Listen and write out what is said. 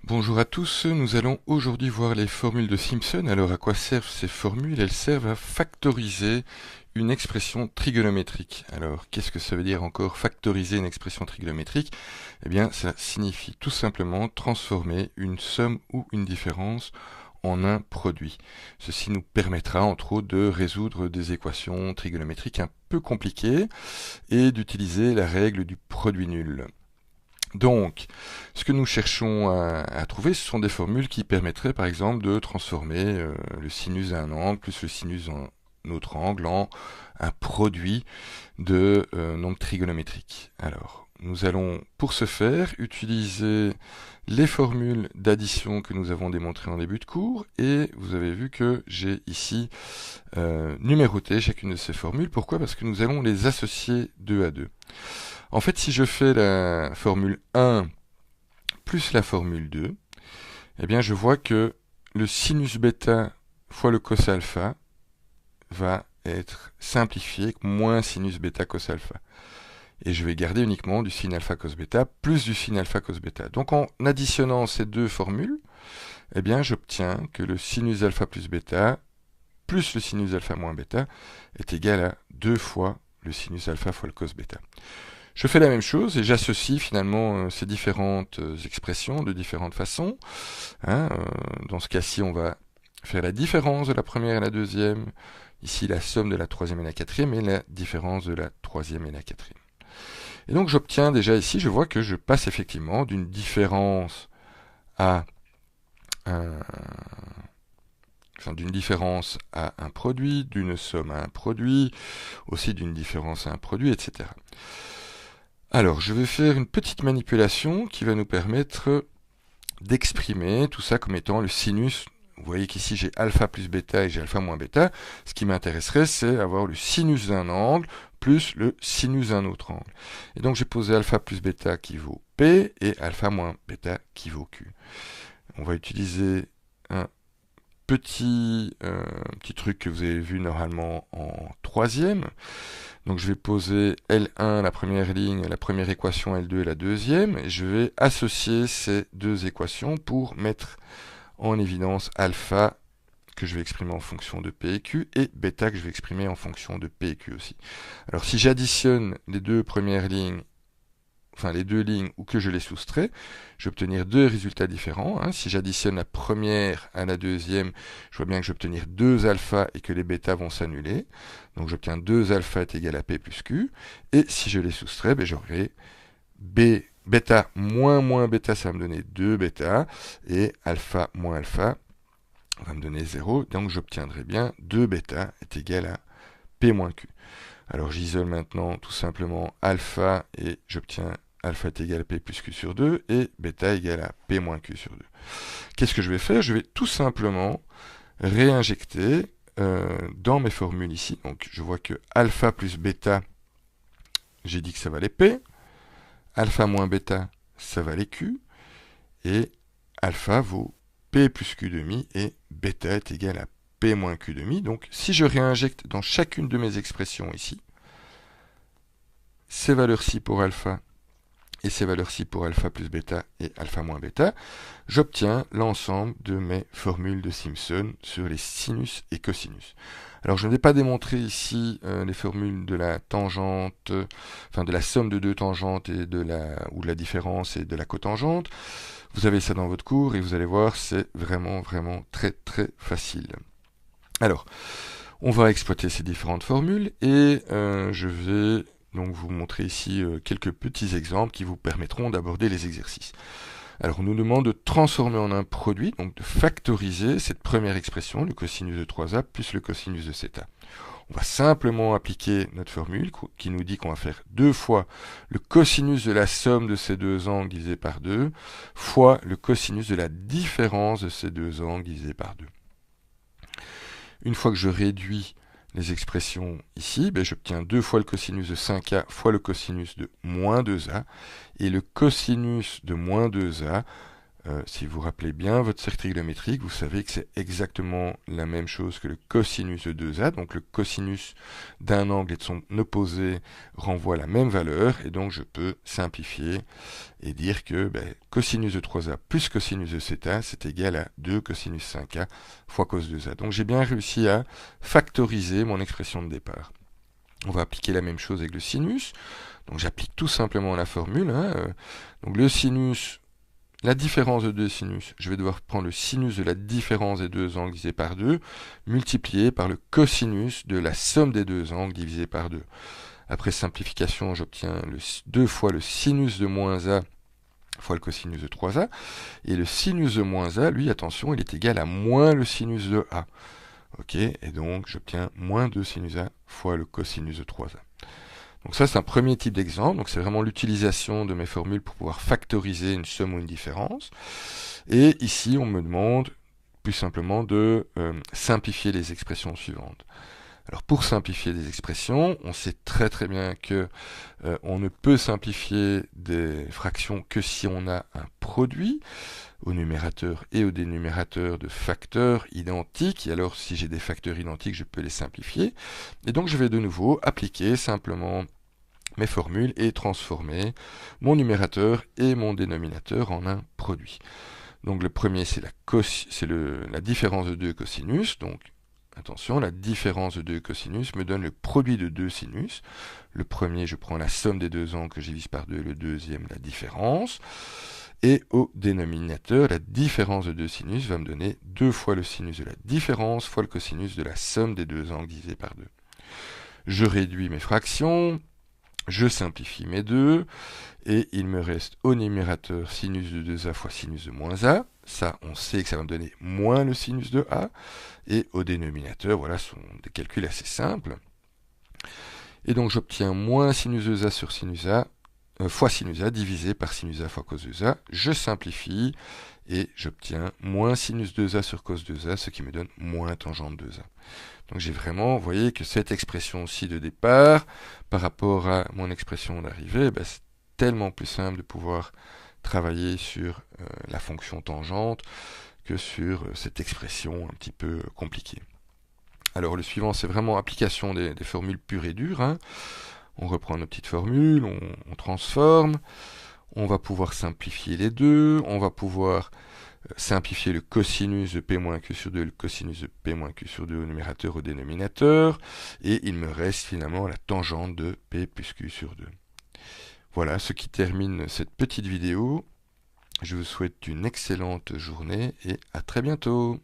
Bonjour à tous, nous allons aujourd'hui voir les formules de Simpson. Alors à quoi servent ces formules? Elles servent à factoriser une expression trigonométrique. Alors qu'est-ce que ça veut dire encore factoriser une expression trigonométrique? Eh bien ça signifie tout simplement transformer une somme ou une différence en un produit. Ceci nous permettra entre autres de résoudre des équations trigonométriques un peu compliquées et d'utiliser la règle du produit nul. Donc, ce que nous cherchons à trouver, ce sont des formules qui permettraient par exemple de transformer le sinus d'un angle plus le sinus d'un autre angle en un produit de nombres trigonométriques. Alors, nous allons pour ce faire utiliser les formules d'addition que nous avons démontrées en début de cours, et vous avez vu que j'ai ici numéroté chacune de ces formules. Pourquoi? Parce que nous allons les associer deux à deux. En fait, si je fais la formule 1 plus la formule 2, eh bien je vois que le sinus bêta fois le cos alpha va être simplifié avec moins sinus bêta cos alpha. Et je vais garder uniquement du sin alpha cos bêta plus du sin alpha cos bêta. Donc en additionnant ces deux formules, eh bien j'obtiens que le sinus alpha plus bêta plus le sinus alpha moins bêta est égal à 2 fois le sinus alpha fois le cos bêta. Je fais la même chose et j'associe finalement ces différentes expressions de différentes façons. Dans ce cas-ci, on va faire la différence de la première et la deuxième, ici la somme de la troisième et la quatrième, et la différence de la troisième et la quatrième. Et donc j'obtiens déjà ici, je vois que je passe effectivement d'une différence à d'une différence à un produit, d'une somme à un produit, aussi d'une différence à un produit, etc. Alors, je vais faire une petite manipulation qui va nous permettre d'exprimer tout ça comme étant le sinus. Vous voyez qu'ici j'ai alpha plus bêta et j'ai alpha moins bêta. Ce qui m'intéresserait, c'est avoir le sinus d'un angle plus le sinus d'un autre angle. Et donc j'ai posé alpha plus bêta qui vaut P et alpha moins bêta qui vaut Q. On va utiliser un petit truc que vous avez vu normalement en troisième. Donc je vais poser L1 la première ligne, la première équation L2 la deuxième, et je vais associer ces deux équations pour mettre en évidence alpha que je vais exprimer en fonction de P et Q, et bêta que je vais exprimer en fonction de P et Q aussi. Alors si j'additionne les deux premières lignes, enfin les deux lignes, ou que je les soustrais, je vais obtenir deux résultats différents. Si j'additionne la première à la deuxième, je vois bien que je vais obtenir 2 alpha et que les bêtas vont s'annuler. Donc j'obtiens 2 alpha est égal à P plus Q. Et si je les soustrais, j'aurai bêta moins bêta, ça va me donner 2 bêta. Et alpha moins alpha va me donner 0. Donc j'obtiendrai bien 2 bêta est égal à P moins Q. Alors j'isole maintenant tout simplement alpha et j'obtiens alpha est égal à P plus Q sur 2 et bêta égale à P moins Q sur 2. Qu'est-ce que je vais faire? Je vais tout simplement réinjecter dans mes formules ici. Donc je vois que alpha plus bêta, j'ai dit que ça valait P, alpha moins bêta, ça valait Q, et alpha vaut P plus Q demi et bêta est égal à P moins Q demi. Donc si je réinjecte dans chacune de mes expressions ici, ces valeurs-ci pour alpha et ces valeurs-ci pour alpha plus bêta et alpha moins bêta, j'obtiens l'ensemble de mes formules de Simpson sur les sinus et cosinus. Alors je ne vais pas démontrer ici les formules de la tangente, enfin de la somme de deux tangentes et de la différence et de la cotangente. Vous avez ça dans votre cours et vous allez voir, c'est vraiment très facile. Alors, on va exploiter ces différentes formules et je vais donc vous montrer ici quelques petits exemples qui vous permettront d'aborder les exercices. Alors on nous demande de transformer en un produit, donc de factoriser cette première expression, le cosinus de 3a plus le cosinus de θ. On va simplement appliquer notre formule qui nous dit qu'on va faire 2 fois le cosinus de la somme de ces deux angles divisé par 2 fois le cosinus de la différence de ces deux angles divisé par 2. Une fois que je réduis les expressions ici, j'obtiens 2 fois le cosinus de 5a fois le cosinus de moins 2a. Et le cosinus de moins 2a Si vous vous rappelez bien votre cercle trigonométrique, vous savez que c'est exactement la même chose que le cosinus de 2a. Donc le cosinus d'un angle et de son opposé renvoie la même valeur. Et donc je peux simplifier et dire que cosinus de 3a plus cosinus de θ, c'est égal à 2 cosinus 5a fois cos 2a. Donc j'ai bien réussi à factoriser mon expression de départ. On va appliquer la même chose avec le sinus. Donc j'applique tout simplement la formule. Donc le sinus, la différence de deux sinus, je vais devoir prendre le sinus de la différence des deux angles divisé par 2, multiplié par le cosinus de la somme des deux angles divisé par 2. Après simplification, j'obtiens 2 fois le sinus de moins a fois le cosinus de 3a. Et le sinus de moins a, lui, attention, il est égal à moins le sinus de a. Ok, et donc j'obtiens moins 2 sinus a fois le cosinus de 3a. Donc ça, c'est un premier type d'exemple. Donc c'est vraiment l'utilisation de mes formules pour pouvoir factoriser une somme ou une différence. Et ici, on me demande plus simplement de simplifier les expressions suivantes. Alors pour simplifier des expressions, on sait très très bien que on ne peut simplifier des fractions que si on a un produit au numérateur et au dénumérateur de facteurs identiques. Et alors si j'ai des facteurs identiques, je peux les simplifier. Et donc je vais de nouveau appliquer simplement mes formules et transformer mon numérateur et mon dénominateur en un produit. Donc le premier, c'est la différence de 2 cosinus. Donc attention, la différence de 2 cosinus me donne le produit de 2 sinus. Le premier, je prends la somme des deux angles que je divise par 2, le deuxième, la différence. Et au dénominateur, la différence de 2 sinus va me donner 2 fois le sinus de la différence fois le cosinus de la somme des deux angles divisé par 2. Je réduis mes fractions, je simplifie mes 2, et il me reste au numérateur sinus de 2a fois sinus de moins a. Ça, on sait que ça va me donner moins le sinus de a. Et au dénominateur, voilà, ce sont des calculs assez simples. Et donc j'obtiens moins sinus de a sur sinus a, fois sinus a divisé par sinus a fois cos 2a. Je simplifie et j'obtiens moins sinus 2a sur cos 2a, ce qui me donne moins tangente 2a. Donc j'ai vraiment, vous voyez que cette expression-ci de départ, par rapport à mon expression d'arrivée, c'est tellement plus simple de pouvoir travailler sur la fonction tangente que sur cette expression un petit peu compliquée. Alors le suivant, c'est vraiment application des formules pures et dures. On reprend nos petites formules, on transforme, on va pouvoir simplifier les deux, on va pouvoir simplifier le cosinus de P-Q sur 2 et le cosinus de P-Q sur 2 au numérateur, au dénominateur, et il me reste finalement la tangente de P plus Q sur 2. Voilà ce qui termine cette petite vidéo. Je vous souhaite une excellente journée et à très bientôt.